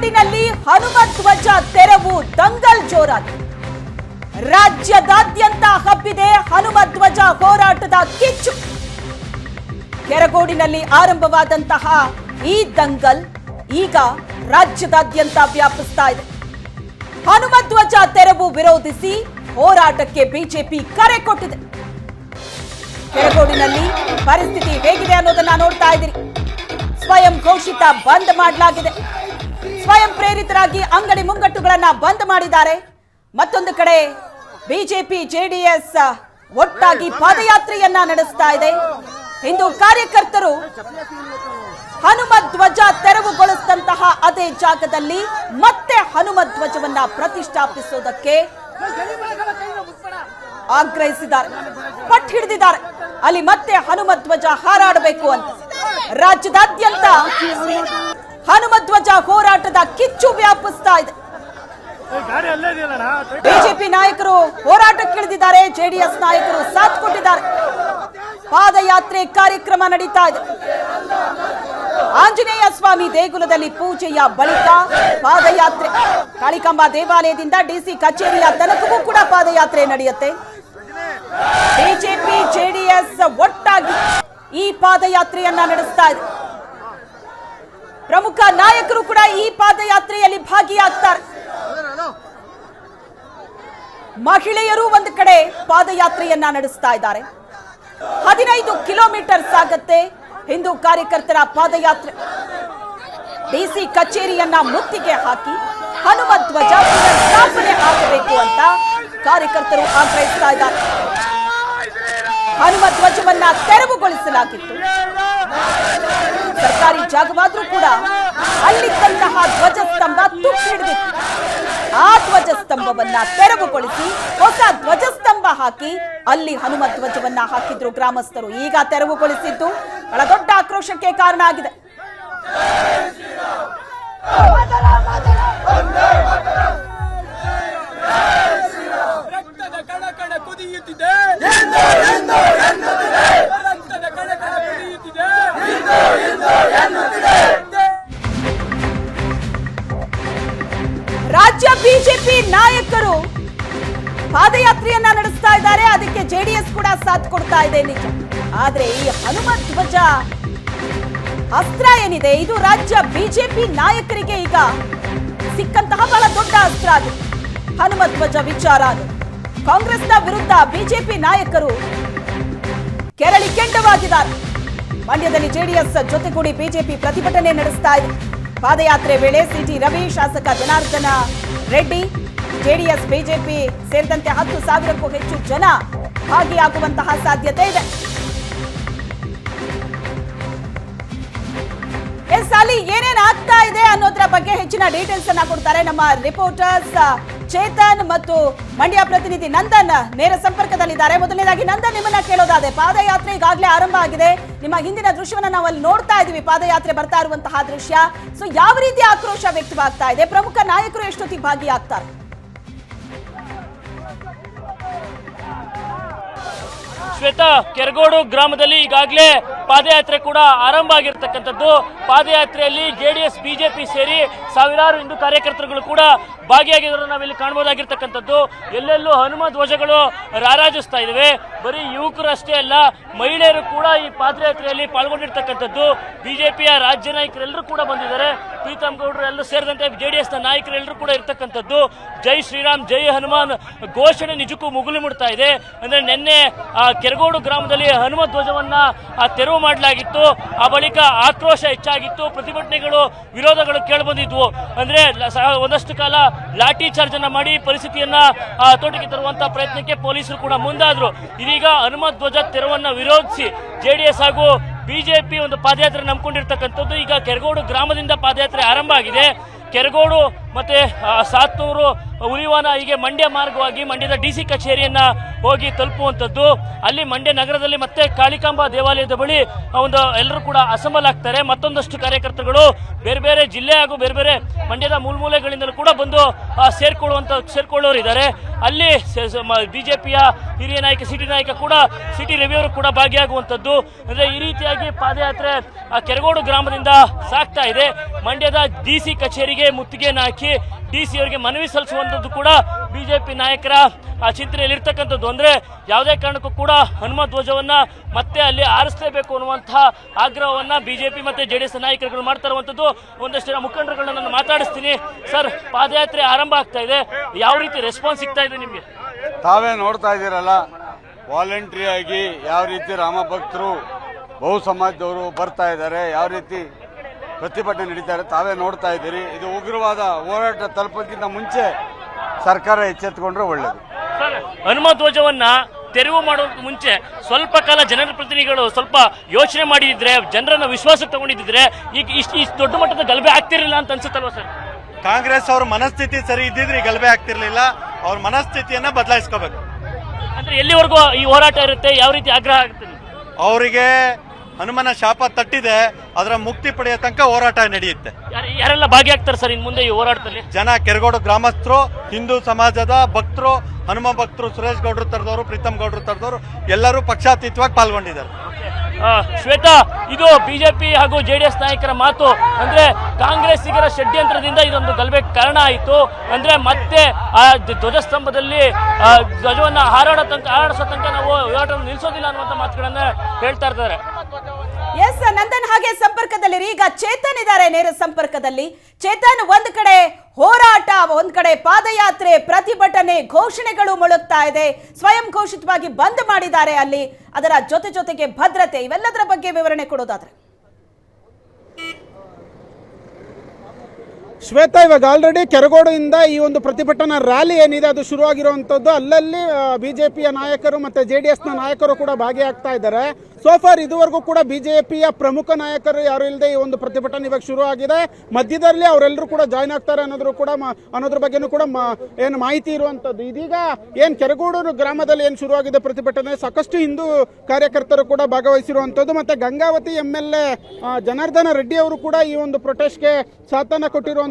ಕೆರಗೋಡಿನಲ್ಲಿ ಹನುಮ ಧ್ವಜ ತೆರವು ದಂಗಲ್ ಜೋರಾಗಿದೆ. ರಾಜ್ಯದಾದ್ಯಂತ ಹಬ್ಬಿದೆ ಹನುಮ ಧ್ವಜ ಹೋರಾಟದ ಕಿಚ್ಚು. ಕೆರಗೋಡಿನಲ್ಲಿ ಆರಂಭವಾದಂತಹ ಈ ದಂಗಲ್ ಈಗ ರಾಜ್ಯದಾದ್ಯಂತ ವ್ಯಾಪಿಸ್ತಾ ಇದೆ. ಹನುಮ ಧ್ವಜ ತೆರವು ವಿರೋಧಿಸಿ ಹೋರಾಟಕ್ಕೆ ಬಿಜೆಪಿ ಕರೆ ಕೊಟ್ಟಿದೆ. ಕೆರಗೋಡಿನಲ್ಲಿ ಪರಿಸ್ಥಿತಿ ಹೇಗಿದೆ ಅನ್ನೋದನ್ನ ನೋಡ್ತಾ ಇದ್ದೀರಿ. ಸ್ವಯಂ ಘೋಷಿತ ಬಂದ್ ಮಾಡಲಾಗಿದೆ. ಸ್ವಯಂ ಪ್ರೇರಿತರಾಗಿ ಅಂಗಡಿ ಮುಂಗಟ್ಟುಗಳನ್ನ ಬಂದ್ ಮಾಡಿದ್ದಾರೆ. ಮತ್ತೊಂದು ಕಡೆ ಬಿಜೆಪಿ ಜೆಡಿಎಸ್ ಒಟ್ಟಾಗಿ ಪಾದಯಾತ್ರೆಯನ್ನ ನಡೆಸ್ತಾ ಇದೆ. ಹಿಂದೂ ಕಾರ್ಯಕರ್ತರು ಹನುಮ ಧ್ವಜ ತೆರವುಗೊಳಿಸಿದಂತಹ ಅದೇ ಜಾಗದಲ್ಲಿ ಮತ್ತೆ ಹನುಮ ಧ್ವಜವನ್ನ ಪ್ರತಿಷ್ಠಾಪಿಸುವುದಕ್ಕೆ ಆಗ್ರಹಿಸಿದ್ದಾರೆ, ಪಟ್ಟು ಹಿಡಿದಿದ್ದಾರೆ. ಅಲ್ಲಿ ಮತ್ತೆ ಹನುಮ ಧ್ವಜ ಹಾರಾಡಬೇಕು ಅಂತ ರಾಜ್ಯದಾದ್ಯಂತ ಹನುಮ ಧ್ವಜ ಹೋರಾಟದ ಕಿಚ್ಚು ವ್ಯಾಪಿಸ್ತಾ ಇದೆ. ಬಿಜೆಪಿ ನಾಯಕರು ಹೋರಾಟಕ್ಕಿಳಿದಿದ್ದಾರೆ, ಜೆಡಿಎಸ್ ನಾಯಕರು ಸಾಥ್ ಕೊಟ್ಟಿದ್ದಾರೆ. ಪಾದಯಾತ್ರೆ ಕಾರ್ಯಕ್ರಮ ನಡೀತಾ ಇದೆ. ಆಂಜನೇಯ ಸ್ವಾಮಿ ದೇಗುಲದಲ್ಲಿ ಪೂಜೆಯ ಬಳಿಕ ಪಾದಯಾತ್ರೆ. ಕಾಳಿಕಾಂಬಾ ದೇವಾಲಯದಿಂದ ಡಿಸಿ ಕಚೇರಿಯ ತನಕವೂ ಕೂಡ ಪಾದಯಾತ್ರೆ ನಡೆಯುತ್ತೆ. ಬಿಜೆಪಿ ಜೆಡಿಎಸ್ ಒಟ್ಟಾಗಿ ಈ ಪಾದಯಾತ್ರೆಯನ್ನ ನಡೆಸ್ತಾ ಇದೆ. ಪ್ರಮುಖ ನಾಯಕರು ಕೂಡ ಈ ಪಾದಯಾತ್ರೆಯಲ್ಲಿ ಭಾಗಿಯಾಗ್ತಾರೆ. ಮಹಿಳೆಯರು ಒಂದು ಕಡೆ ಪಾದಯಾತ್ರೆಯನ್ನ ನಡೆಸ್ತಾ ಇದ್ದಾರೆ. 15 ಕಿಲೋಮೀಟರ್ ಸಾಗತ್ತೆ ಹಿಂದೂ ಕಾರ್ಯಕರ್ತರ ಪಾದಯಾತ್ರೆ. ಡಿಸಿ ಕಚೇರಿಯನ್ನ ಮುತ್ತಿಗೆ ಹಾಕಿ ಹನುಮ ಧ್ವಜ ಸ್ಥಾಪನೆ ಆಗಬೇಕು ಅಂತ ಕಾರ್ಯಕರ್ತರು ಆಗ್ರಹಿಸ್ತಾ ಇದ್ದಾರೆ. ಹನುಮ ಧ್ವಜವನ್ನ ತೆರವುಗೊಳಿಸಲಾಗಿತ್ತು. ಸರ್ಕಾರಿ ಜಾಗವಾದ್ರೂ ಕೂಡ ಅಲ್ಲಿದ್ದಂತಹ ಧ್ವಜಸ್ತಂಭ ತುಕ್ಕು ಹಿಡಿದಿತ್ತು. ಆ ಧ್ವಜಸ್ತಂಭವನ್ನ ತೆರವುಗೊಳಿಸಿ ಹೊಸ ಧ್ವಜಸ್ತಂಭ ಹಾಕಿ ಅಲ್ಲಿ ಹನುಮ ಧ್ವಜವನ್ನ ಹಾಕಿದ್ರು ಗ್ರಾಮಸ್ಥರು. ಈಗ ತೆರವುಗೊಳಿಸಿದ್ದು ಬಹಳ ದೊಡ್ಡ ಆಕ್ರೋಶಕ್ಕೆ ಕಾರಣ ಆಗಿದೆ. ರಾಜ್ಯ ಬಿಜೆಪಿ ನಾಯಕರು ಪಾದಯಾತ್ರೆಯನ್ನ ನಡೆಸ್ತಾ ಇದ್ದಾರೆ. ಅದಕ್ಕೆ ಜೆಡಿಎಸ್ ಕೂಡ ಸಾಥ್ ಕೊಡ್ತಾ ಇದೆ ನಿಜ. ಆದ್ರೆ ಈ ಹನುಮ ಧ್ವಜ ಅಸ್ತ್ರ ಏನಿದೆ, ಇದು ರಾಜ್ಯ ಬಿಜೆಪಿ ನಾಯಕರಿಗೆ ಈಗ ಸಿಕ್ಕಂತಹ ಬಹಳ ದೊಡ್ಡ ಅಸ್ತ್ರ ಆಗಿದೆ. ಹನುಮ ಧ್ವಜ ವಿಚಾರ ಅದು. ಕಾಂಗ್ರೆಸ್ನ ವಿರುದ್ಧ ಬಿಜೆಪಿ ನಾಯಕರು ಕೆರಳಿ ಕೆಂಡವಾಗಿದ್ದಾರೆ. ಮಂಡ್ಯದಲ್ಲಿ ಜೆಡಿಎಸ್ ಜೊತೆಗೂಡಿ ಬಿಜೆಪಿ ಪ್ರತಿಭಟನೆ ನಡೆಸ್ತಾ ಇದೆ. ಪಾದಯಾತ್ರೆ ವೇಳೆ ಸಿಟಿ ರವಿ, ಶಾಸಕ ಜನಾರ್ದನ ರೆಡ್ಡಿ, ಜೆಡಿಎಸ್ ಬಿಜೆಪಿ ಸೇರಿದಂತೆ 10,000ಕ್ಕೂ ಹೆಚ್ಚು ಜನ ಭಾಗಿಯಾಗುವಂತಹ ಸಾಧ್ಯತೆ ಇದೆ. ಅಲ್ಲಿ ಏನೇನ್ ಆಗ್ತಾ ಇದೆ ಅನ್ನೋದ್ರ ಬಗ್ಗೆ ಹೆಚ್ಚಿನ ಡೀಟೇಲ್ಸ್ ಅನ್ನ ಕೊಡ್ತಾರೆ ನಮ್ಮ ರಿಪೋರ್ಟರ್ಸ್ ಚೇತನ್ ಮತ್ತು ಮಂಡ್ಯ ಪ್ರತಿನಿಧಿ ನಂದನ್ ನೇರ ಸಂಪರ್ಕದಲ್ಲಿದ್ದಾರೆ. ಮೊದಲನೇದಾಗಿ ನಂದನ್, ನಿಮ್ಮನ್ನ ಕೇಳೋದಾದ್ರೆ ಪಾದಯಾತ್ರೆ ಈಗಾಗಲೇ ಆರಂಭ ಆಗಿದೆ. ನಿಮ್ಮ ಹಿಂದಿನ ದೃಶ್ಯವನ್ನ ನಾವು ಅಲ್ಲಿ ನೋಡ್ತಾ ಇದೀವಿ, ಪಾದಯಾತ್ರೆ ಬರ್ತಾ ಇರುವಂತಹ ದೃಶ್ಯ. ಸೊ ಯಾವ ರೀತಿ ಆಕ್ರೋಶ ವ್ಯಕ್ತವಾಗ್ತಾ ಇದೆ? ಪ್ರಮುಖ ನಾಯಕರು ಎಷ್ಟೊತ್ತಿಗೆ ಭಾಗಿಯಾಗ್ತಾರೆ? ಶ್ವೇತಾ, ಕೆರಗೋಡು ಗ್ರಾಮದಲ್ಲಿ ಈಗಾಗಲೇ ಪಾದಯಾತ್ರೆ ಕೂಡ ಆರಂಭ ಆಗಿರ್ತಕ್ಕಂಥದ್ದು. ಪಾದಯಾತ್ರೆಯಲ್ಲಿ ಜೆಡಿಎಸ್ ಬಿಜೆಪಿ ಸೇರಿ ಸಾವಿರಾರು ಹಿಂದೂ ಕಾರ್ಯಕರ್ತರುಗಳು ಕೂಡ ಭಾಗಿಯಾಗಿರೋದನ್ನ ನಾವಿಲ್ಲಿ ಕಾಣಬಹುದಾಗಿರ್ತಕ್ಕಂಥದ್ದು. ಎಲ್ಲೆಲ್ಲೂ ಹನುಮ ಧ್ವಜಗಳು ರಾರಾಜಿಸ್ತಾ ಇದ್ದಾವೆ. ಬರೀ ಯುವಕರು ಅಷ್ಟೇ ಅಲ್ಲ, ಮಹಿಳೆಯರು ಕೂಡ ಈ ಪಾದಯಾತ್ರೆಯಲ್ಲಿ ಪಾಲ್ಗೊಂಡಿರ್ತಕ್ಕಂಥದ್ದು. ಬಿಜೆಪಿಯ ರಾಜ್ಯ ನಾಯಕರೆಲ್ಲರೂ ಕೂಡ ಬಂದಿದ್ದಾರೆ. ಪ್ರೀತಮ್ ಗೌಡರು ಎಲ್ಲ ಸೇರಿದಂತೆ ಜೆಡಿಎಸ್ ನ ನಾಯಕರೆಲ್ಲರೂ ಕೂಡ ಇರ್ತಕ್ಕಂಥದ್ದು. ಜೈ ಶ್ರೀರಾಮ್ ಜೈ ಹನುಮಾನ್ ಘೋಷಣೆ ನಿಜಕ್ಕೂ ಮುಗುಲು ಮುಡ್ತಾ ಇದೆ. ಅಂದ್ರೆ ನಿನ್ನೆ ಕೆರಗೋಡು ಗ್ರಾಮದಲ್ಲಿ ಹನುಮ ಧ್ವಜವನ್ನ ತೆರವು ಮಾಡಲಾಗಿತ್ತು. ಆ ಬಳಿಕ ಆಕ್ರೋಶ ಹೆಚ್ಚಾಗಿತ್ತು, ಪ್ರತಿಭಟನೆಗಳು, ವಿರೋಧಗಳು ಕೇಳಿಬಂದಿದ್ವು. ಅಂದ್ರೆ ಒಂದಷ್ಟು ಕಾಲ ಲಾಠಿ ಚಾರ್ಜ್ ಅನ್ನ ಮಾಡಿ ಪರಿಸ್ಥಿತಿಯನ್ನ ತೋಟಕ್ಕೆ ತರುವಂತಹ ಪ್ರಯತ್ನಕ್ಕೆ ಪೊಲೀಸರು ಕೂಡ ಮುಂದಾದ್ರು. ಇದೀಗ ಹನುಮ ಧ್ವಜ ತೆರವನ್ನ ವಿರೋಧಿಸಿ ಜೆಡಿಎಸ್ ಹಾಗೂ ಬಿಜೆಪಿ ಒಂದು ಪಾದಯಾತ್ರೆ ನಂಬಿಕೊಂಡಿರ್ತಕ್ಕಂಥದ್ದು. ಈಗ ಕೆರಗೋಡು ಗ್ರಾಮದಿಂದ ಪಾದಯಾತ್ರೆ ಆರಂಭ ಆಗಿದೆ. ಕೆರಗೋಡು ಮತ್ತೆ ಸಾತ್ನೂರು, ಹುಲಿವಾನ ಹೀಗೆ ಮಂಡ್ಯ ಮಾರ್ಗವಾಗಿ ಮಂಡ್ಯದ ಡಿಸಿ ಕಚೇರಿಯನ್ನ ಹೋಗಿ ತಲುಪುವಂಥದ್ದು. ಅಲ್ಲಿ ಮಂಡ್ಯ ನಗರದಲ್ಲಿ ಮತ್ತೆ ಕಾಳಿಕಾಂಬಾ ದೇವಾಲಯದ ಬಳಿ ಒಂದು ಎಲ್ಲರೂ ಕೂಡ ಅಸೆಂಬಲ್ ಆಗ್ತಾರೆ. ಮತ್ತೊಂದಷ್ಟು ಕಾರ್ಯಕರ್ತರುಗಳು ಬೇರೆ ಬೇರೆ ಜಿಲ್ಲೆ ಹಾಗೂ ಬೇರೆ ಬೇರೆ ಮಂಡ್ಯದ ಮೂಲೆಗಳಿಂದಲೂ ಕೂಡ ಬಂದು ಸೇರ್ಕೊಳ್ಳೋರು ಇದ್ದಾರೆ. ಅಲ್ಲಿ ಬಿಜೆಪಿಯ ಹಿರಿಯ ನಾಯಕ ಸಿಟಿ ರವಿ ಅವರು ಕೂಡ ಭಾಗಿಯಾಗುವಂಥದ್ದು. ಅಂದರೆ ಈ ರೀತಿಯಾಗಿ ಪಾದಯಾತ್ರೆ ಕೆರಗೋಡು ಗ್ರಾಮದಿಂದ ಸಾಗ್ತಾ ಇದೆ. ಮಂಡ್ಯದ DC ಕಚೇರಿಗೆ ಮುತ್ತಿಗೆಯನ್ನು ಹಾಕಿ DC ಅವರಿಗೆ ಮನವಿ ಸಲ್ಲಿಸುವಂಥದ್ದು ಕೂಡ ಬಿಜೆಪಿ ನಾಯಕರ ಚಿಂತನೆಯಲ್ಲಿರ್ತಕ್ಕಂಥದ್ದು. ಅಂದರೆ ಯಾವುದೇ ಕಾರಣಕ್ಕೂ ಕೂಡ ಹನುಮ ಧ್ವಜವನ್ನು ಮತ್ತೆ ಅಲ್ಲಿ ಆರಿಸಲೇಬೇಕು ಅನ್ನುವಂತಹ ಆಗ್ರಹವನ್ನು ಬಿಜೆಪಿ ಮತ್ತು JDS ನಾಯಕರುಗಳು ಮಾಡ್ತಾ ಇರುವಂಥದ್ದು. ಒಂದಷ್ಟು ಮುಖಂಡರುಗಳನ್ನ ನಾನು ಮಾತಾಡಿಸ್ತೀನಿ. ಸರ್, ಪಾದಯಾತ್ರೆ ಆರಂಭ ಆಗ್ತಾ ಇದೆ, ಯಾವ ರೀತಿ ರೆಸ್ಪಾನ್ಸ್ ಸಿಗ್ತಾ ಇದೆ ನಿಮಗೆ? ತಾವೇ ನೋಡ್ತಾ ಇದ್ದೀರಲ್ಲ, ವಾಲಂಟ್ರಿ ಆಗಿ ಯಾವ ರೀತಿ ರಾಮ ಭಕ್ತರು ಬಹು ಸಮಾಜದವರು ಬರ್ತಾ ಇದ್ದಾರೆ, ಯಾವ ರೀತಿ ಪ್ರತಿಭಟನೆ ನಡೀತಾರೆ ತಾವೇ ನೋಡ್ತಾ ಇದ್ದೀರಿ. ಇದು ಉಗ್ರವಾದ ಹೋರಾಟ ತಲುಪೋದಕ್ಕಿಂತ ಮುಂಚೆ ಸರ್ಕಾರ ಎಚ್ಚೆತ್ತುಕೊಂಡ್ರೆ ಒಳ್ಳೆಯದು. ಸರ್, ಹನುಮ ಧ್ವಜವನ್ನ ತೆರವು ಮಾಡೋದಕ್ಕೆ ಮುಂಚೆ ಸ್ವಲ್ಪ ಕಾಲ ಜನಪ್ರತಿನಿಧಿಗಳು ಸ್ವಲ್ಪ ಯೋಚನೆ ಮಾಡಿದ್ರೆ, ಜನರನ್ನ ವಿಶ್ವಾಸಕ್ಕೆ ತಗೊಂಡಿದ್ರೆ ಈಗ ಇಷ್ಟು ದೊಡ್ಡ ಮಟ್ಟದ ಗಲಭೆ ಆಗ್ತಿರಲಿಲ್ಲ ಅಂತ ಅನ್ಸುತ್ತಲ್ವಾ ಸರ್? ಕಾಂಗ್ರೆಸ್ ಅವ್ರ ಮನಸ್ಥಿತಿ ಸರಿ ಇದ್ದಿದ್ರೆ ಗಲಭೆ ಆಗ್ತಿರ್ಲಿಲ್ಲ. ಅವ್ರ ಮನಸ್ಥಿತಿಯನ್ನ ಬದಲಾಯಿಸ್ಕೋಬೇಕು. ಅಂದ್ರೆ ಎಲ್ಲಿವರೆಗೂ ಈ ಹೋರಾಟ ಇರುತ್ತೆ, ಯಾವ ರೀತಿ ಆಗ್ರಹ ಆಗುತ್ತೆ? ಅವರಿಗೆ ಹನುಮನ ಶಾಪ ತಟ್ಟಿದೆ, ಅದರ ಮುಕ್ತಿ ಪಡೆಯೋ ತನಕ ಹೋರಾಟ ನಡೆಯುತ್ತೆ. ಯಾರೆಲ್ಲ ಭಾಗಿಯಾಗ್ತಾರೆ ಸರ್ ಇನ್ ಮುಂದೆ ಈ ಹೋರಾಟದಲ್ಲಿ? ಜನ, ಕೆರಗೋಡು ಗ್ರಾಮಸ್ಥರು, ಹಿಂದೂ ಸಮಾಜದ ಭಕ್ತರು, ಹನುಮ ಭಕ್ತರು, ಸುರೇಶ್ ಗೌಡ್ರು ತರದವರು, ಪ್ರೀತಮ್ ಗೌಡ್ರು ತರದವರು ಎಲ್ಲರೂ ಪಕ್ಷಾತೀತವಾಗಿ ಪಾಲ್ಗೊಂಡಿದ್ದಾರೆ. ಶ್ವೇತಾ, ಇದು ಬಿಜೆಪಿ ಹಾಗೂ JDS ನಾಯಕರ ಮಾತು. ಅಂದ್ರೆ ಕಾಂಗ್ರೆಸ್ಸಿಗರ ಷಡ್ಯಂತ್ರದಿಂದ ಇದೊಂದು ಗಲಭೆಗೆ ಕಾರಣ ಆಯಿತು. ಅಂದ್ರೆ ಮತ್ತೆ ಆ ಧ್ವಜಸ್ತಂಭದಲ್ಲಿ ಧ್ವಜವನ್ನ ಹಾರಾಡಿಸೋ ತನಕ ನಾವು ಹೋರಾಟವನ್ನು ನಿಲ್ಲಿಸೋದಿಲ್ಲ ಅನ್ನುವಂಥ ಮಾತುಗಳನ್ನ ಹೇಳ್ತಾ ಇದ್ದಾರೆ. ಎಸ್ ನಂದನ್, ಹಾಗೆ ಸಂಪರ್ಕದಲ್ಲಿ ಈಗ ಚೇತನ್ ಇದ್ದಾರೆ ನೇರ ಸಂಪರ್ಕದಲ್ಲಿ. ಚೇತನ್, ಒಂದ್ ಕಡೆ ಹೋರಾಟ, ಒಂದ್ ಕಡೆ ಪಾದಯಾತ್ರೆ, ಪ್ರತಿಭಟನೆ, ಘೋಷಣೆಗಳು ಮೊಳಗ್ತಾ ಇದೆ. ಸ್ವಯಂ ಘೋಷಿತವಾಗಿ ಬಂದ್ ಮಾಡಿದ್ದಾರೆ ಅಲ್ಲಿ. ಅದರ ಜೊತೆಗೆ ಭದ್ರತೆ, ಇವೆಲ್ಲದರ ಬಗ್ಗೆ ವಿವರಣೆ ಕೊಡೋದಾದ್ರೆ? ಶ್ವೇತಾ, ಇವಾಗ ಆಲ್ರೆಡಿ ಕೆರಗೋಡಿಂದ ಈ ಒಂದು ಪ್ರತಿಭಟನಾ ರ್ಯಾಲಿ ಏನಿದೆ ಅದು ಶುರುವಾಗಿರುವಂಥದ್ದು. ಅಲ್ಲಲ್ಲಿ ಬಿಜೆಪಿಯ ನಾಯಕರು ಮತ್ತು JDSನ ನಾಯಕರು ಕೂಡ ಭಾಗಿಯಾಗ್ತಾ ಇದ್ದಾರೆ. ಸೋಫಾರ್ ಇದುವರೆಗೂ ಕೂಡ ಬಿಜೆಪಿಯ ಪ್ರಮುಖ ನಾಯಕರು ಯಾರು ಇಲ್ಲದೆ ಈ ಒಂದು ಪ್ರತಿಭಟನೆ ಇವಾಗ ಶುರು ಆಗಿದೆ. ಮಧ್ಯದಲ್ಲಿ ಅವರೆಲ್ಲರೂ ಕೂಡ ಜಾಯ್ನ್ ಆಗ್ತಾರೆ ಅನ್ನೋದ್ರ ಬಗ್ಗೆನೂ ಕೂಡ ಏನು ಮಾಹಿತಿ ಇರುವಂಥದ್ದು. ಇದೀಗ ಏನು ಕೆರಗೋಡು ಗ್ರಾಮದಲ್ಲಿ ಏನು ಶುರುವಾಗಿದೆ ಪ್ರತಿಭಟನೆ, ಸಾಕಷ್ಟು ಹಿಂದೂ ಕಾರ್ಯಕರ್ತರು ಕೂಡ ಭಾಗವಹಿಸಿರುವಂಥದ್ದು. ಮತ್ತು ಗಂಗಾವತಿ MLA ಜನಾರ್ದನ ರೆಡ್ಡಿ ಅವರು ಕೂಡ ಈ ಒಂದು ಪ್ರೊಟೆಸ್ಟ್ಗೆ ಸಾಥನ್ನು ಕೊಟ್ಟಿರುವಂಥದ್ದು,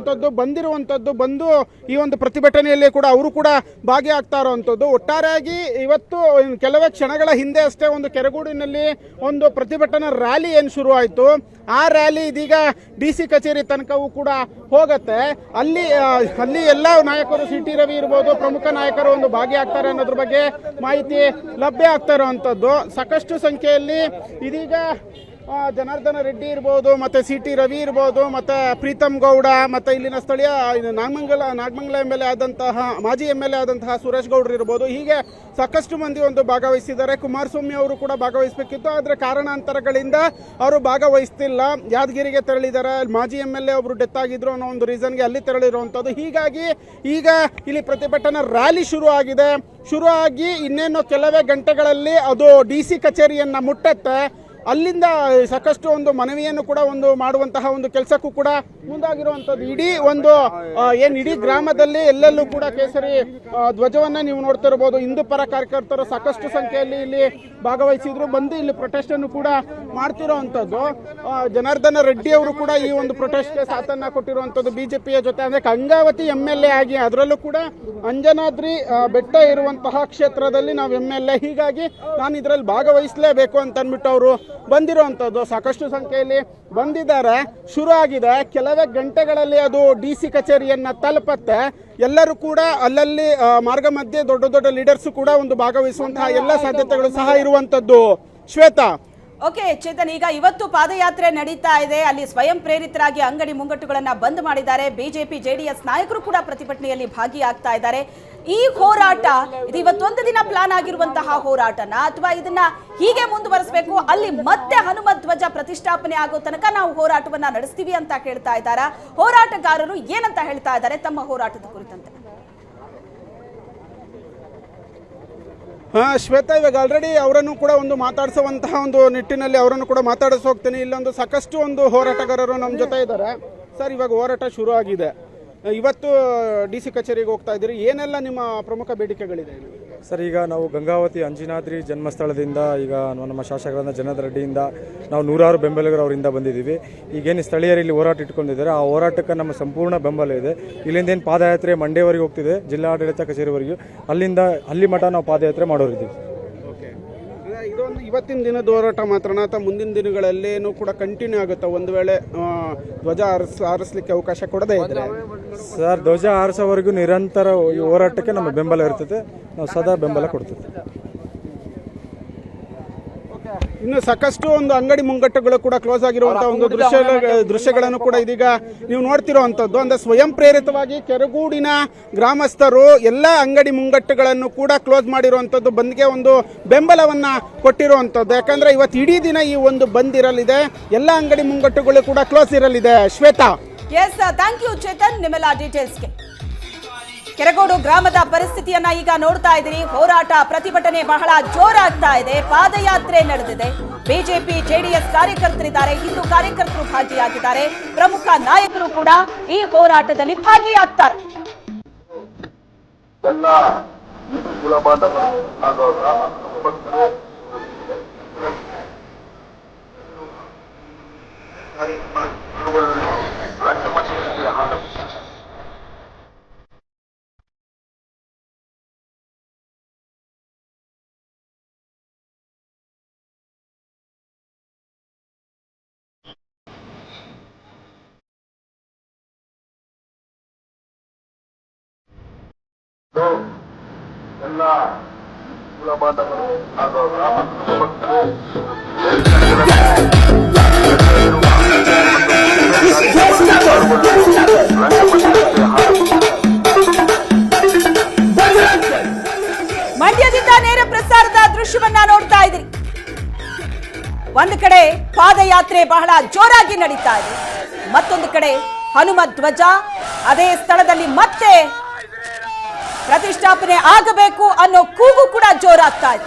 ಬಂದು ಈ ಒಂದು ಪ್ರತಿಭಟನೆಯಲ್ಲಿ ಕೂಡ ಅವರು ಕೂಡ ಭಾಗಿಯಾಗ್ತಾ ಇರುವಂಥದ್ದು. ಒಟ್ಟಾರೆಯಾಗಿ ಇವತ್ತು ಕೆಲವೇ ಕ್ಷಣಗಳ ಹಿಂದೆ ಅಷ್ಟೇ ಒಂದು ಕೆರಗೋಡಿನಲ್ಲಿ ಒಂದು ಪ್ರತಿಭಟನಾ ರ್ಯಾಲಿ ಏನು ಶುರು ಆಯಿತು. ಆ ರ್ಯಾಲಿ ಇದೀಗ DC ಕಚೇರಿ ತನಕವೂ ಕೂಡ ಹೋಗುತ್ತೆ. ಅಲ್ಲಿ ಎಲ್ಲ ನಾಯಕರು, ಸಿಟಿ ರವಿ ಇರ್ಬೋದು, ಪ್ರಮುಖ ನಾಯಕರು ಒಂದು ಭಾಗಿಯಾಗ್ತಾರೆ ಅನ್ನೋದ್ರ ಬಗ್ಗೆ ಮಾಹಿತಿ ಲಭ್ಯ ಆಗ್ತಾ ಇರುವಂಥದ್ದು. ಸಾಕಷ್ಟು ಸಂಖ್ಯೆಯಲ್ಲಿ ಇದೀಗ ಜನಾರ್ದನ ರೆಡ್ಡಿ ಇರ್ಬೋದು, ಮತ್ತು ಸಿಟಿ ರವಿ ಇರ್ಬೋದು, ಮತ್ತು ಪ್ರೀತಮ್ ಗೌಡ, ಮತ್ತು ಇಲ್ಲಿನ ಸ್ಥಳೀಯ ನಾಗಮಂಗಲ MLA ಆದಂತಹ ಮಾಜಿ MLA ಆದಂತಹ ಸುರೇಶ್ ಗೌಡ್ರು ಇರ್ಬೋದು. ಹೀಗೆ ಸಾಕಷ್ಟು ಮಂದಿ ಒಂದು ಭಾಗವಹಿಸಿದ್ದಾರೆ. ಕುಮಾರಸ್ವಾಮಿ ಅವರು ಕೂಡ ಭಾಗವಹಿಸಬೇಕಿತ್ತು, ಆದರೆ ಕಾರಣಾಂತರಗಳಿಂದ ಅವರು ಭಾಗವಹಿಸ್ತಿಲ್ಲ. ಯಾದಗಿರಿಗೆ ತೆರಳಿದ್ದಾರೆ. ಮಾಜಿ MLA ಒಬ್ಬರು ಡೆತ್ ಆಗಿದ್ರು ಅನ್ನೋ ಒಂದು ರೀಸನ್ಗೆ ಅಲ್ಲಿ ತೆರಳಿರುವಂಥದ್ದು. ಹೀಗಾಗಿ ಈಗ ಇಲ್ಲಿ ಪ್ರತಿಭಟನಾ ರ್ಯಾಲಿ ಶುರುವಾಗಿ ಇನ್ನೇನು ಕೆಲವೇ ಗಂಟೆಗಳಲ್ಲಿ ಅದು DC ಕಚೇರಿಯನ್ನು ಮುಟ್ಟತ್ತೆ. ಅಲ್ಲಿಂದ ಸಾಕಷ್ಟು ಒಂದು ಮನವಿಯನ್ನು ಕೂಡ ಒಂದು ಮಾಡುವಂತಹ ಒಂದು ಕೆಲಸಕ್ಕೂ ಕೂಡ ಮುಂದಾಗಿರುವಂಥದ್ದು. ಇಡೀ ಗ್ರಾಮದಲ್ಲಿ ಎಲ್ಲೆಲ್ಲೂ ಕೂಡ ಕೇಸರಿ ಧ್ವಜವನ್ನ ನೀವು ನೋಡ್ತಾ ಇರಬಹುದು. ಹಿಂದೂ ಪರ ಕಾರ್ಯಕರ್ತರು ಸಾಕಷ್ಟು ಸಂಖ್ಯೆಯಲ್ಲಿ ಇಲ್ಲಿ ಭಾಗವಹಿಸಿದ್ರು, ಬಂದು ಇಲ್ಲಿ ಪ್ರೊಟೆಸ್ಟ್ ಅನ್ನು ಕೂಡ ಮಾಡ್ತಿರೋವಂಥದ್ದು. ಜನಾರ್ದನ ರೆಡ್ಡಿ ಅವರು ಕೂಡ ಈ ಒಂದು ಪ್ರೊಟೆಸ್ಟ್ಗೆ ಸಾಥನ್ನ ಕೊಟ್ಟಿರುವಂಥದ್ದು ಬಿಜೆಪಿಯ ಜೊತೆ. ಅಂದ್ರೆ ಗಂಗಾವತಿ MLA ಆಗಿ, ಅದರಲ್ಲೂ ಕೂಡ ಅಂಜನಾದ್ರಿ ಬೆಟ್ಟ ಇರುವಂತಹ ಕ್ಷೇತ್ರದಲ್ಲಿ ನಾವು MLA, ಹೀಗಾಗಿ ನಾನು ಇದರಲ್ಲಿ ಭಾಗವಹಿಸಲೇಬೇಕು ಅಂತ ಅಂದ್ಬಿಟ್ಟು ಅವರು ಬಂದಿರುವಂಥದ್ದು. ಸಾಕಷ್ಟು ಸಂಖ್ಯೆಯಲ್ಲಿ ಬಂದಿದ್ದಾರೆ. ಶುರು ಆಗಿದೆ. ಕೆಲವೇ ಗಂಟೆಗಳಲ್ಲಿ ಅದು DC ಕಚೇರಿಯನ್ನ ತಲುಪತ್ತೆ. ಎಲ್ಲರೂ ಕೂಡ ಅಲ್ಲಲ್ಲಿ ಮಾರ್ಗ ಮಧ್ಯೆ ದೊಡ್ಡ ಲೀಡರ್ಸ್ ಕೂಡ ಒಂದು ಭಾಗವಹಿಸುವಂತಹ ಎಲ್ಲ ಸಾಧ್ಯತೆಗಳು ಸಹ ಇರುವಂಥದ್ದು. ಶ್ವೇತಾ, ಓಕೆ ಚೇತನ್, ಈಗ ಇವತ್ತು ಪಾದಯಾತ್ರೆ ನಡೀತಾ ಇದೆ. ಅಲ್ಲಿ ಸ್ವಯಂ ಪ್ರೇರಿತರಾಗಿ ಅಂಗಡಿ ಮುಂಗಟ್ಟುಗಳನ್ನ ಬಂದ್ ಮಾಡಿದ್ದಾರೆ. ಬಿಜೆಪಿ JDS ನಾಯಕರು ಕೂಡ ಪ್ರತಿಭಟನೆಯಲ್ಲಿ ಭಾಗಿಯಾಗ್ತಾ ಇದ್ದಾರೆ. ಈ ಹೋರಾಟ ಇದು ಇವತ್ತೊಂದು ದಿನ ಪ್ಲಾನ್ ಆಗಿರುವಂತಹ ಹೋರಾಟನ, ಅಥವಾ ಇದನ್ನ ಹೀಗೆ ಮುಂದುವರಿಸಬೇಕು, ಅಲ್ಲಿ ಮತ್ತೆ ಹನುಮ ಧ್ವಜ ಪ್ರತಿಷ್ಠಾಪನೆ ಆಗೋ ತನಕ ನಾವು ಹೋರಾಟವನ್ನ ನಡೆಸ್ತೀವಿ ಅಂತ ಹೇಳ್ತಾ ಇದ್ದಾರೆ. ಹೋರಾಟಗಾರರು ಏನಂತ ಹೇಳ್ತಾ ಇದ್ದಾರೆ ತಮ್ಮ ಹೋರಾಟದ ಕುರಿತಂತೆ? ಶ್ವೇತಾ, ಇವಾಗ ಆಲ್ರೆಡಿ ಅವರನ್ನು ಕೂಡ ಒಂದು ಮಾತಾಡಿಸುವಂತಹ ಒಂದು ನಿಟ್ಟಿನಲ್ಲಿ ಅವರನ್ನು ಕೂಡ ಮಾತಾಡಿಸಿ ಹೋಗ್ತೀನಿ. ಇಲ್ಲೊಂದು ಸಾಕಷ್ಟು ಒಂದು ಹೋರಾಟಗಾರರು ನಮ್ಮ ಜೊತೆ ಇದ್ದಾರೆ. ಸರ್, ಇವಾಗ ಹೋರಾಟ ಶುರು ಆಗಿದೆ. ಇವತ್ತು DC ಕಚೇರಿಗೆ ಹೋಗ್ತಾ ಇದ್ದೀರಿ. ಏನೆಲ್ಲ ನಿಮ್ಮ ಪ್ರಮುಖ ಬೇಡಿಕೆಗಳಿದೆ? ಸರ್, ಈಗ ನಾವು ಗಂಗಾವತಿ ಅಂಜನಾದ್ರಿ ಜನ್ಮಸ್ಥಳದಿಂದ ಈಗ ನಮ್ಮ ಶಾಸಕರಾದ ಜನಾರ್ದನ್ ರೆಡ್ಡಿಯಿಂದ ನಾವು ನೂರಾರು ಬೆಂಬಲಿಗರು ಅವರಿಂದ ಬಂದಿದ್ದೀವಿ. ಈಗೇನು ಸ್ಥಳೀಯರು ಇಲ್ಲಿ ಹೋರಾಟ ಇಟ್ಕೊಂಡಿದ್ದಾರೆ, ಆ ಹೋರಾಟಕ್ಕೆ ನಮ್ಮ ಸಂಪೂರ್ಣ ಬೆಂಬಲ ಇದೆ. ಇಲ್ಲಿಂದ ಏನು ಪಾದಯಾತ್ರೆ ಮಂಡ್ಯವರೆಗೆ ಹೋಗ್ತಿದೆ, ಜಿಲ್ಲಾಡಳಿತ ಕಚೇರಿವರೆಗೂ, ಅಲ್ಲಿ ಮಠ ನಾವು ಪಾದಯಾತ್ರೆ ಮಾಡೋರಿದ್ದೀವಿ. ಇದೊಂದು ಇವತ್ತಿನ ದಿನದ ಹೋರಾಟ ಮಾತ್ರನಾ ಅಥವಾ ಮುಂದಿನ ದಿನಗಳಲ್ಲೇನೂ ಕೂಡ ಕಂಟಿನ್ಯೂ ಆಗುತ್ತಾ ಒಂದು ವೇಳೆ ಧ್ವಜ ಹಾರಿಸಲಿಕ್ಕೆ ಅವಕಾಶ ಕೊಡದೇ ಇದ್ರೆ? ಸರ್, ಧ್ವಜ ಹಾರಿಸೋವರೆಗೂ ನಿರಂತರ ಈ ಹೋರಾಟಕ್ಕೆ ನಮ್ಮ ಬೆಂಬಲ ಇರ್ತದೆ, ನಾವು ಸದಾ ಬೆಂಬಲ ಕೊಡ್ತೀವಿ. ಇನ್ನು ಸಾಕಷ್ಟು ಒಂದು ಅಂಗಡಿ ಮುಂಗಟ್ಟುಗಳು ಕೂಡ ಕ್ಲೋಸ್ ಆಗಿರುವಂತಹ ಒಂದು ದೃಶ್ಯಗಳನ್ನು ಕೂಡ ಇದೀಗ ನೀವು ನೋಡ್ತಿರುವಂತದ್ದು. ಅಂದ್ರೆ ಸ್ವಯಂ ಪ್ರೇರಿತವಾಗಿ ಕೆರಗೋಡಿನ ಗ್ರಾಮಸ್ಥರು ಎಲ್ಲ ಅಂಗಡಿ ಮುಂಗಟ್ಟುಗಳನ್ನು ಕೂಡ ಕ್ಲೋಸ್ ಮಾಡಿರುವಂತದ್ದು, ಬಂದ್ಗೆ ಒಂದು ಬೆಂಬಲವನ್ನ ಕೊಟ್ಟಿರುವಂತದ್ದು. ಯಾಕಂದ್ರೆ ಇವತ್ತು ಇಡೀ ದಿನ ಈ ಒಂದು ಬಂದ್ ಇರಲಿದೆ, ಎಲ್ಲ ಅಂಗಡಿ ಮುಂಗಟ್ಟುಗಳು ಕೂಡ ಕ್ಲೋಸ್ ಇರಲಿದೆ. Shweta. Yes, thank you Chetan ನಿಮ್ಮೆಲ್ಲ ಡೀಟೇಲ್ಸ್ಗೆ. ಕೆರಗೋಡು ಗ್ರಾಮದ ಪರಿಸ್ಥಿತಿಯನ್ನ ಈಗ ನೋಡ್ತಾ ಇದ್ದೀರಿ. ಹೋರಾಟ ಪ್ರತಿಭಟನೆ ಬಹಳ ಜೋರಾಗ್ತಾ ಇದೆ, ಪಾದಯಾತ್ರೆ ನಡೆದಿದೆ. ಬಿಜೆಪಿ ಜೆಡಿಎಸ್ ಕಾರ್ಯಕರ್ತರಿದ್ದಾರೆ, ಹಿಂದೂ ಕಾರ್ಯಕರ್ತರು ಭಾಗಿಯಾಗಿದ್ದಾರೆ, ಪ್ರಮುಖ ನಾಯಕರು ಕೂಡ ಈ ಹೋರಾಟದಲ್ಲಿ ಭಾಗಿಯಾಗ್ತಾರೆ. ಎಲ್ಲ ಕುಲ ಬಾಂಧವರು ಹಾಗೂ ಮಂಡ್ಯದಿಂದ ನೇರ ಪ್ರಸಾರದ ದೃಶ್ಯವನ್ನ ನೋಡ್ತಾ ಇದ್ದೀರಿ. ಒಂದು ಕಡೆ ಪಾದಯಾತ್ರೆ ಬಹಳ ಜೋರಾಗಿ ನಡೀತಾ ಇದೆ, ಮತ್ತೊಂದು ಕಡೆ ಹನುಮ ಧ್ವಜ ಅದೇ ಸ್ಥಳದಲ್ಲಿ ಮತ್ತೆ ಪ್ರತಿಷ್ಠಾಪನೆ ಆಗಬೇಕು ಅನ್ನೋ ಕೂಗು ಕೂಡ ಜೋರಾಗ್ತಾ ಇದೆ.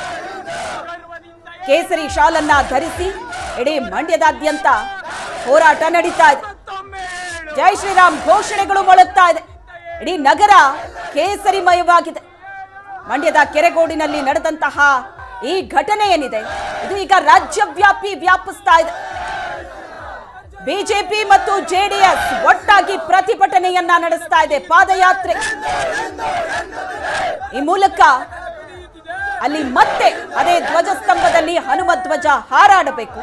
ಕೇಸರಿ ಶಾಲನ್ನ ಧರಿಸಿ ಇಡೀ ಮಂಡ್ಯದಾದ್ಯಂತ ಹೋರಾಟ ನಡೀತಾ ಇದೆ. ಜೈ ಶ್ರೀರಾಮ್ ಘೋಷಣೆಗಳು ಮೊಳಗ್ತಾ ಇದೆ. ಇಡೀ ನಗರ ಕೇಸರಿಮಯವಾಗಿದೆ. ಮಂಡ್ಯದ ಕೆರಗೋಡಿನಲ್ಲಿ ನಡೆದಂತಹ ಈ ಘಟನೆ ಏನಿದೆ, ಇದು ಈಗ ರಾಜ್ಯವ್ಯಾಪಿ ವ್ಯಾಪಿಸ್ತಾ ಇದೆ. ಬಿಜೆಪಿ ಮತ್ತು ಜೆಡಿಎಸ್ ಒಟ್ಟಾಗಿ ಪ್ರತಿಭಟನೆಯನ್ನ ನಡೆಸ್ತಾ ಇದೆ, ಪಾದಯಾತ್ರೆ. ಈ ಮೂಲಕ ಅಲ್ಲಿ ಮತ್ತೆ ಅದೇ ಧ್ವಜಸ್ತಂಭದಲ್ಲಿ ಹನುಮ ಧ್ವಜ ಹಾರಾಡಬೇಕು.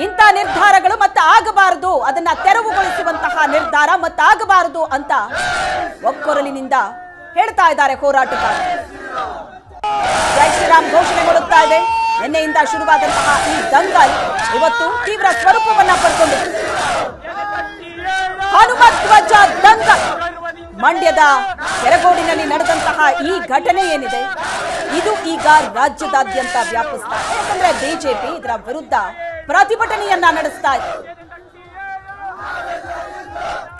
ಇಂಥ ನಿರ್ಧಾರಗಳು ಮತ್ತೆ ಆಗಬಾರದು, ಅದನ್ನ ತೆರವುಗೊಳಿಸುವಂತಹ ನಿರ್ಧಾರ ಮತ್ತಾಗಬಾರದು ಅಂತ ಒಕ್ಕೊರಲಿನಿಂದ ಹೇಳ್ತಾ ಇದ್ದಾರೆ ಹೋರಾಟಗಾರರು. ಜೈ ಶ್ರೀರಾಮ್ ಘೋಷಣೆ ಮಾಡುತ್ತಾ ಇದೆ. ನಿನ್ನೆಯಿಂದ ಶುರುವಾದಂತಹ ಈ ದಂಗಲ್ ಇವತ್ತು ತೀವ್ರ ಸ್ವರೂಪವನ್ನ ಪಡ್ಕೊಂಡಿದೆ. ಹನುಮ ಧ್ವಜ ದಂಗಲ್. ಮಂಡ್ಯದ ಕೆರಗೋಡಿನಲ್ಲಿ ನಡೆದಂತಹ ಈ ಘಟನೆ ಏನಿದೆ, ಇದು ಈಗ ರಾಜ್ಯದಾದ್ಯಂತ ವ್ಯಾಪಿಸ್ತಾ ಇದೆ. ಯಾಕಂದ್ರೆ ಬಿಜೆಪಿ ಇದರ ವಿರುದ್ಧ ಪ್ರತಿಭಟನೆಯನ್ನ ನಡೆಸ್ತಾ ಇದೆ.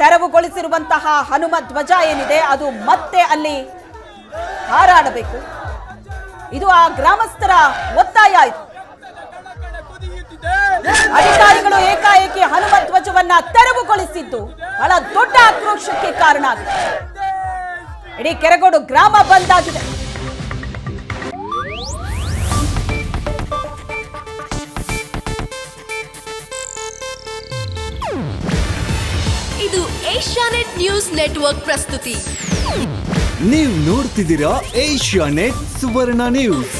ತೆರವುಗೊಳಿಸಿರುವಂತಹ ಹನುಮ ಧ್ವಜ ಏನಿದೆ, ಅದು ಮತ್ತೆ ಅಲ್ಲಿ ಹಾರಾಡಬೇಕು. ಇದು ಆ ಗ್ರಾಮಸ್ಥರ ಒತ್ತಾಯ ಆಯಿತು. ಅಧಿಕಾರಿಗಳು ಏಕಾಏಕಿ ಹನುಮ ಧ್ವಜವನ್ನ ತೆರವುಗೊಳಿಸಿದ್ದು ಬಹಳ ದೊಡ್ಡ ಆಕ್ರೋಶಕ್ಕೆ ಕಾರಣ ಆಗಿದೆ. ಇಡೀ ಕೆರಗೋಡು ಗ್ರಾಮ ಬಂದ್ ಆಗಿದೆ. ಇದು ಏಷ್ಯಾನೆಟ್ ನ್ಯೂಸ್ ನೆಟ್ವರ್ಕ್ ಪ್ರಸ್ತುತಿ. ನೀವು ನೋಡ್ತಿದ್ದೀರಾ ಏಷ್ಯಾನೆಟ್ ಸುವರ್ಣ ನ್ಯೂಸ್.